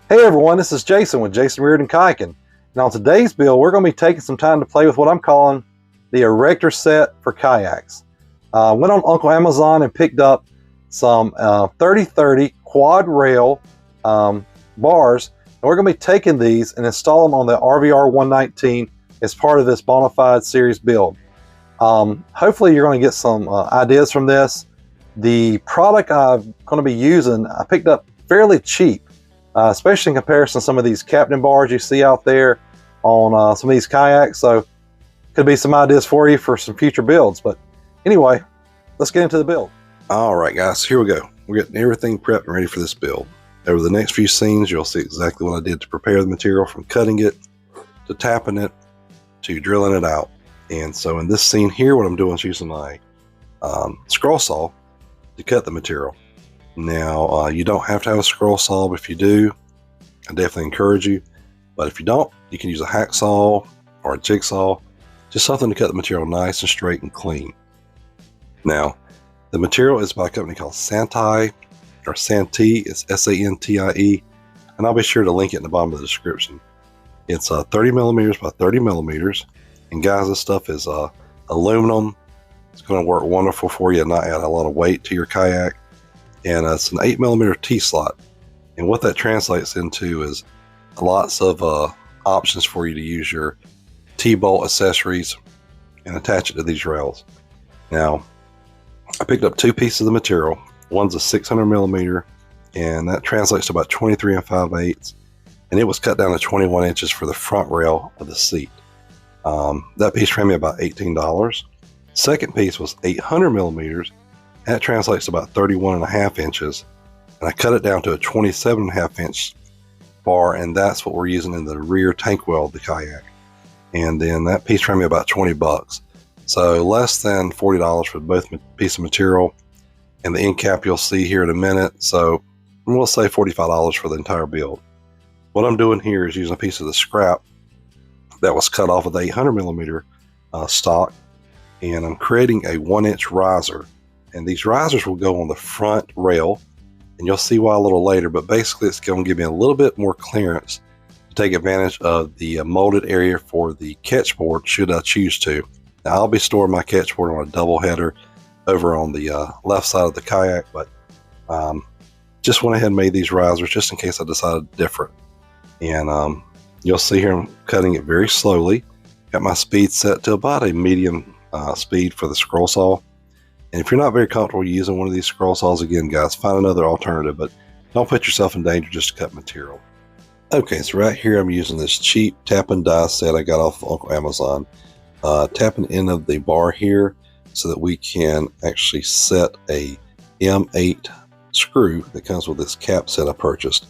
Hey everyone, this is Jason with Jason Reardon Kayaking. And on today's build, we're going to be taking some time to play with what I'm calling the Erector set for kayaks. Went on Uncle Amazon and picked up some 30-30 quad rail bars. And we're going to be taking these and install them on the RVR 119 as part of this Bonafide series build. Hopefully you're going to get some ideas from this. The product I'm going to be using, I picked up fairly cheap. Especially in comparison to some of these captain bars you see out there on some of these kayaks. So could be some ideas for you for some future builds. But anyway, let's get into the build. All right, guys, here we go. We're getting everything prepped and ready for this build. Over the next few scenes, you'll see exactly what I did to prepare the material, from cutting it to tapping it to drilling it out. And so in this scene here, what I'm doing is using my scroll saw to cut the material. Now, you don't have to have a scroll saw, but if you do, I definitely encourage you. But if you don't, you can use a hacksaw or a jigsaw, just something to cut the material nice and straight and clean. Now, the material is by a company called Santee, or Santee. It's S-A-N-T-I-E, and I'll be sure to link it in the bottom of the description. It's 30 millimeters by 30 millimeters, and guys, this stuff is aluminum. It's going to work wonderful for you and not add a lot of weight to your kayak. And it's an 8mm T-slot, and what that translates into is lots of options for you to use your T-bolt accessories and attach it to these rails. Now, I picked up two pieces of material. One's a 600mm, and that translates to about 23 5/8, and it was cut down to 21 inches for the front rail of the seat. That piece ran me about $18. Second piece was 800mm. That translates to about 31.5 inches, and I cut it down to a 27.5 inch bar, and that's what we're using in the rear tank well of the kayak. And then that piece ran me about 20 bucks, so less than $40 for both piece of material, and the end cap you'll see here in a minute. So we'll say $45 for the entire build. What I'm doing here is using a piece of the scrap that was cut off of the 800mm stock, and I'm creating a 1-inch riser. And these risers will go on the front rail, and you'll see why a little later, but basically it's going to give me a little bit more clearance to take advantage of the molded area for the catch board, should I choose to. Now, I'll be storing my catch board on a double header over on the left side of the kayak, but just went ahead and made these risers just in case I decided different. And you'll see here I'm cutting it very slowly. Got my speed set to about a medium speed for the scroll saw. And if you're not very comfortable using one of these scroll saws, again, guys, find another alternative, but don't put yourself in danger just to cut material. Okay, so right here I'm using this cheap tap and die set I got off of Uncle Amazon. Tapping the end of the bar here so that we can actually set a M8 screw that comes with this cap set I purchased.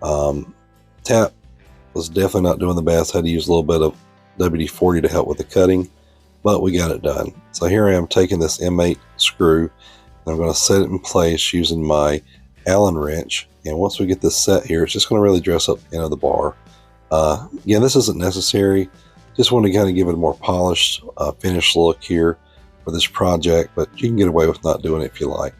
Tap was definitely not doing the best. I had to use a little bit of WD-40 to help with the cutting, but we got it done. So here I am taking this M8 screw, and I'm going to set it in place using my Allen wrench. And once we get this set here, it's just going to really dress up the end of the bar. Again, this isn't necessary. Just want to kind of give it a more polished, finished look here for this project, but you can get away with not doing it if you like.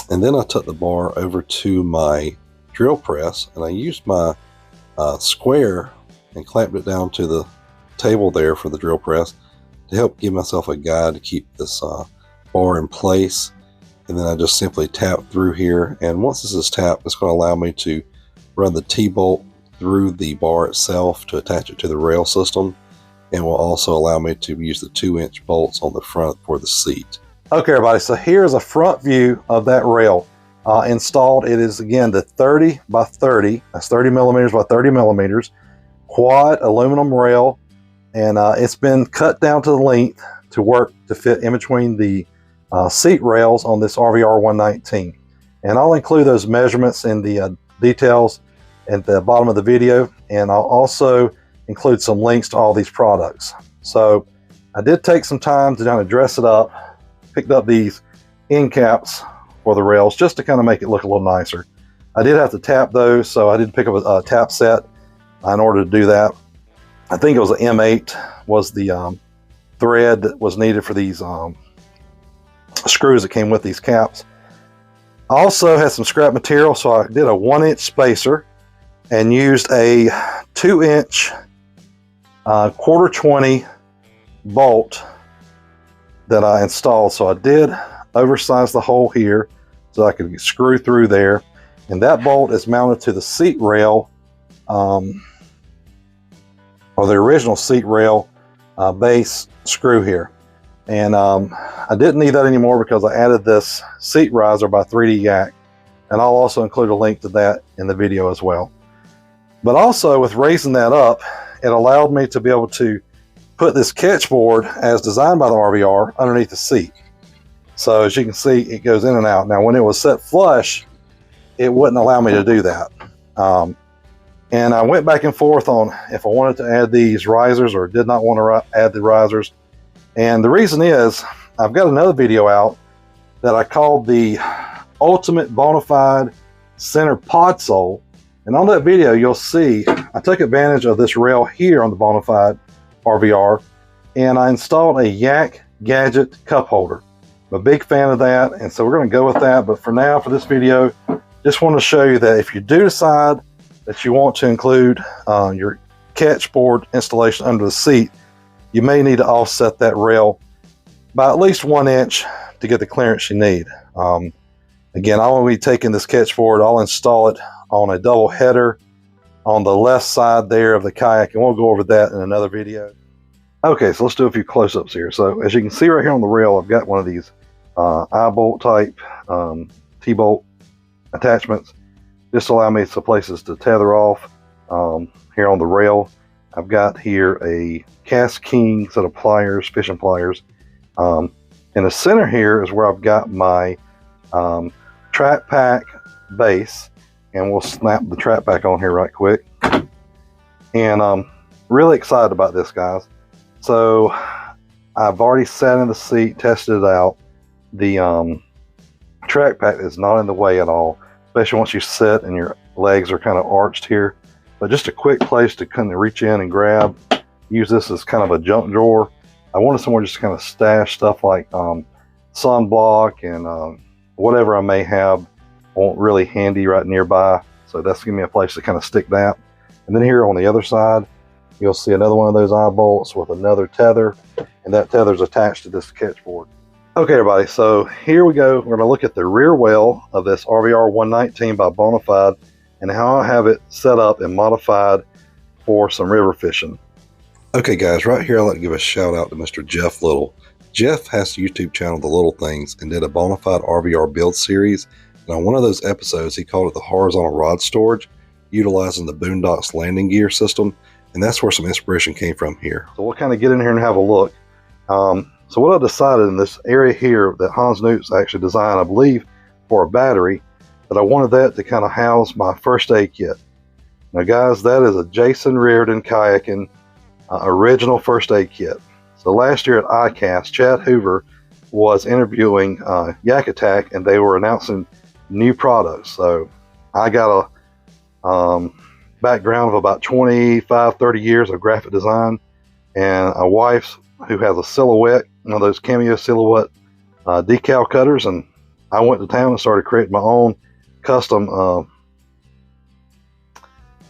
And then I took the bar over to my drill press, and I used my square and clamped it down to the table there for the drill press to help give myself a guide to keep this bar in place. And then I just simply tap through here, and once this is tapped, it's going to allow me to run the T-bolt through the bar itself to attach it to the rail system, and will also allow me to use the 2-inch bolts on the front for the seat. Okay everybody, so here's a front view of that rail installed. It is, again, the 30 by 30, that's 30 millimeters by 30 millimeters, quad aluminum rail. And it's been cut down to the length to work to fit in between the seat rails on this RVR 119. And I'll include those measurements in the details at the bottom of the video. And I'll also include some links to all these products. So I did take some time to kind of dress it up. Picked up these end caps for the rails just to kind of make it look a little nicer. I did have to tap those, so I did pick up a tap set in order to do that. I think it was an M8 was the thread that was needed for these screws that came with these caps. I also had some scrap material, so I did a 1-inch spacer and used a 2-inch quarter 20 bolt that I installed. So I did oversize the hole here so I could screw through there, and that bolt is mounted to the seat rail, or the original seat rail base screw here. And I didn't need that anymore because I added this seat riser by 3D Yak, and I'll also include a link to that in the video as well. But also with raising that up, it allowed me to be able to put this catch board as designed by the RVR underneath the seat. So as you can see, it goes in and out. Now when it was set flush, it wouldn't allow me to do that. And I went back and forth on if I wanted to add these risers or did not want to add the risers. And the reason is, I've got another video out that I called the Ultimate Bonafide Center Podsole. And on that video, you'll see I took advantage of this rail here on the Bonafide RVR, and I installed a Yak Gadget cup holder. I'm a big fan of that, and so we're going to go with that. But for now, for this video, just want to show you that if you do decide that you want to include your catch board installation under the seat, you may need to offset that rail by at least 1 inch to get the clearance you need. Again, I will be taking this catch board, I'll install it on a double header on the left side there of the Kayak, and we'll go over that in another video. Okay, so let's do a few close-ups here. So as you can see right here on the rail, I've got one of these eye-bolt type T-bolt attachments. Just allow me some places to tether off here on the rail. I've got here a Cast King set of pliers, fishing pliers. In the center here is where I've got my trap pack base, and we'll snap the trap pack on here right quick. And I'm really excited about this, guys. So I've already sat in the seat, tested it out. The track pack is not in the way at all, especially once you sit and your legs are kind of arched here. But just a quick place to kind of reach in and grab. Use this as kind of a junk drawer. I wanted somewhere just to kind of stash stuff like sunblock and whatever I may have. I want really handy right nearby. So that's giving me a place to kind of stick that. And then here on the other side, you'll see another one of those eye bolts with another tether, and that tether is attached to this catch board. Okay, everybody, so here we go. We're going to look at the rear well of this RVR 119 by Bonafide and how I have it set up and modified for some river fishing. Okay, guys, right here I'd like to give a shout out to Mr. Jeff Little. Jeff has the YouTube channel The Little Things and did a Bonafide RVR build series. And on one of those episodes, he called it the horizontal rod storage, utilizing the Boondocks landing gear system. And that's where some inspiration came from here. So we'll kind of get in here and have a look. So what I decided in this area here that Hans Newt's actually designed, I believe, for a battery, that I wanted that to kind of house my first aid kit. Now, guys, that is a Jason Reardon kayaking original first aid kit. So last year at ICAST, Chad Hoover was interviewing Yak Attack, and they were announcing new products. So I got a background of about 25-30 years of graphic design, and a wife who has a silhouette, one of those cameo silhouette decal cutters, and I went to town and started creating my own custom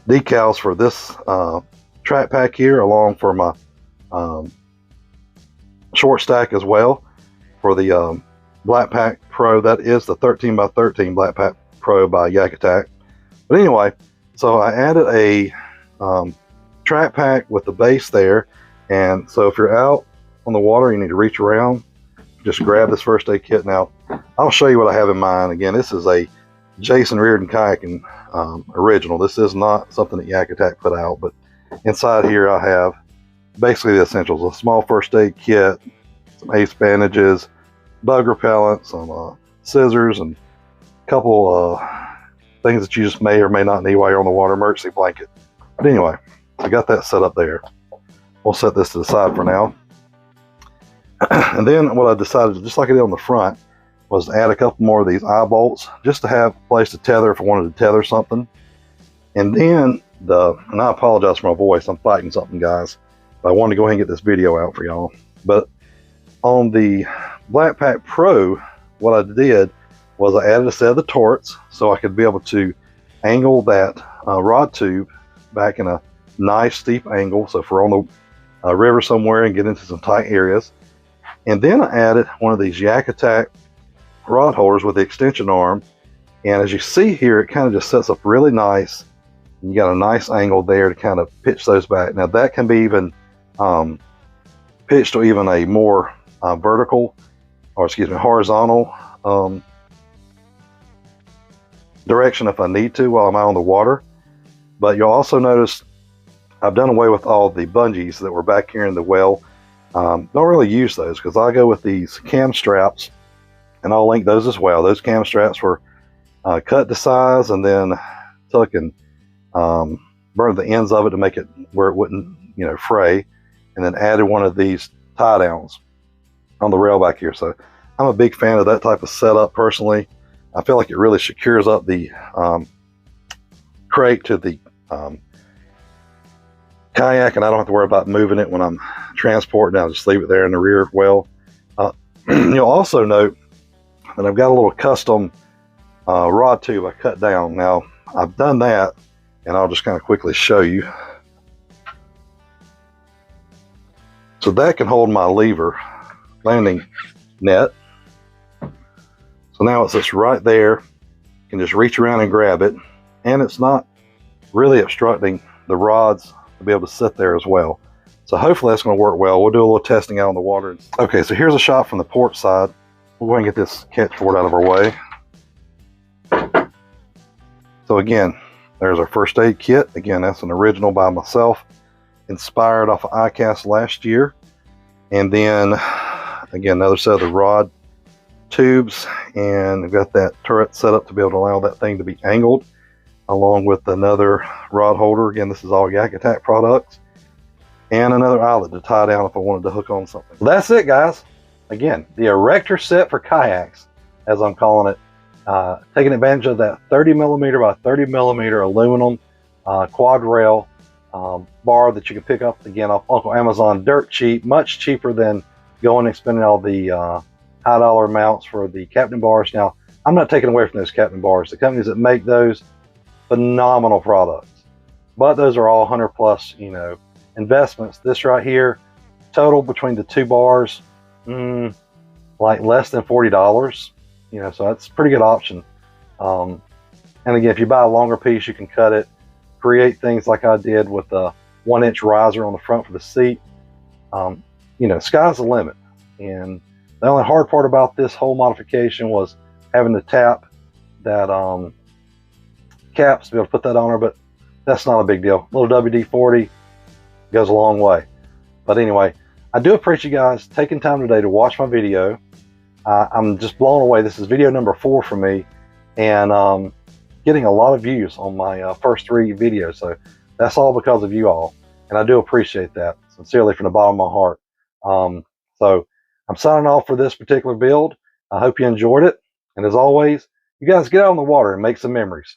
decals for this track pack here, along for my short stack as well for the Black Pack Pro. That is the 13x13 Black Pack Pro by Yak Attack. But anyway, so I added a track pack with the base there, and so if you're out on the water, you need to reach around, just grab this first aid kit. Now I'll show you what I have in mind. Again, this is a Jason Reardon kayaking original. This is not something that Yak Attack put out, but inside here I have basically the essentials: a small first aid kit, some ace bandages, bug repellent, some scissors, and a couple things that you just may or may not need while you're on the water. Emergency blanket. But anyway, I got that set up there. We'll set this to the side for now. And then what I decided, just like I did on the front, was to add a couple more of these eye bolts just to have a place to tether if I wanted to tether something. And then and I apologize for my voice, I'm fighting something, guys, but I wanted to go ahead and get this video out for y'all. But on the Black Pack Pro, what I did was I added a set of the torts so I could be able to angle that rod tube back in a nice steep angle. So if we're on the river somewhere and get into some tight areas. And then I added one of these Yak Attack rod holders with the extension arm. And as you see here, it kind of just sets up really nice. You got a nice angle there to kind of pitch those back. Now that can be even pitched to even a more vertical, or excuse me, horizontal direction if I need to while I'm out on the water. But you'll also notice I've done away with all the bungees that were back here in the well. Don't really use those because I go with these cam straps, and I'll link those as well. Those cam straps were cut to size and then took and burned the ends of it to make it where it wouldn't, you know, fray, and then added one of these tie downs on the rail back here. So I'm a big fan of that type of setup personally. I feel like it really secures up the crate to the kayak, and I don't have to worry about moving it when I'm transporting. I'll just leave it there in the rear well. You'll also note that I've got a little custom rod tube I cut down. Now I've done that, and I'll just kind of quickly show you. So that can hold my lever landing net. So now it's just right there. You can just reach around and grab it, and it's not really obstructing the rods to be able to sit there as well. So hopefully that's going to work well. We'll do a little testing out on the water. Okay, so here's a shot from the port side. We'll go ahead and get this catchboard out of our way. So again, there's our first aid kit. Again, that's an original by myself, inspired off of ICAST last year. And then again, another set of the rod tubes, and we've got that turret set up to be able to allow that thing to be angled, along with another rod holder. Again, this is all Yak Attack products, and another eyelet to tie down if I wanted to hook on something. Well, that's it, guys. Again, the Erector set for kayaks, as I'm calling it, taking advantage of that 30 millimeter by 30 millimeter aluminum quad rail bar that you can pick up again off Uncle Amazon, dirt cheap, much cheaper than going and spending all the high dollar amounts for the Captain bars. Now, I'm not taking away from those Captain bars. The companies that make those, phenomenal products, but those are all 100 plus, you know, investments. This right here, total between the two bars, like less than $40, you know, so that's a pretty good option. And again, if you buy a longer piece, you can cut it, create things like I did with a 1-inch riser on the front for the seat. You know, sky's the limit. And the only hard part about this whole modification was having to tap that caps to be able to put that on her, but that's not a big deal. A little WD-40 goes a long way. But anyway, I do appreciate you guys taking time today to watch my video. I'm just blown away. This is video number 4 for me, and getting a lot of views on my first 3 videos. So that's all because of you all, and I do appreciate that sincerely from the bottom of my heart. So I'm signing off for this particular build. I hope you enjoyed it, and as always, you guys get out on the water and make some memories.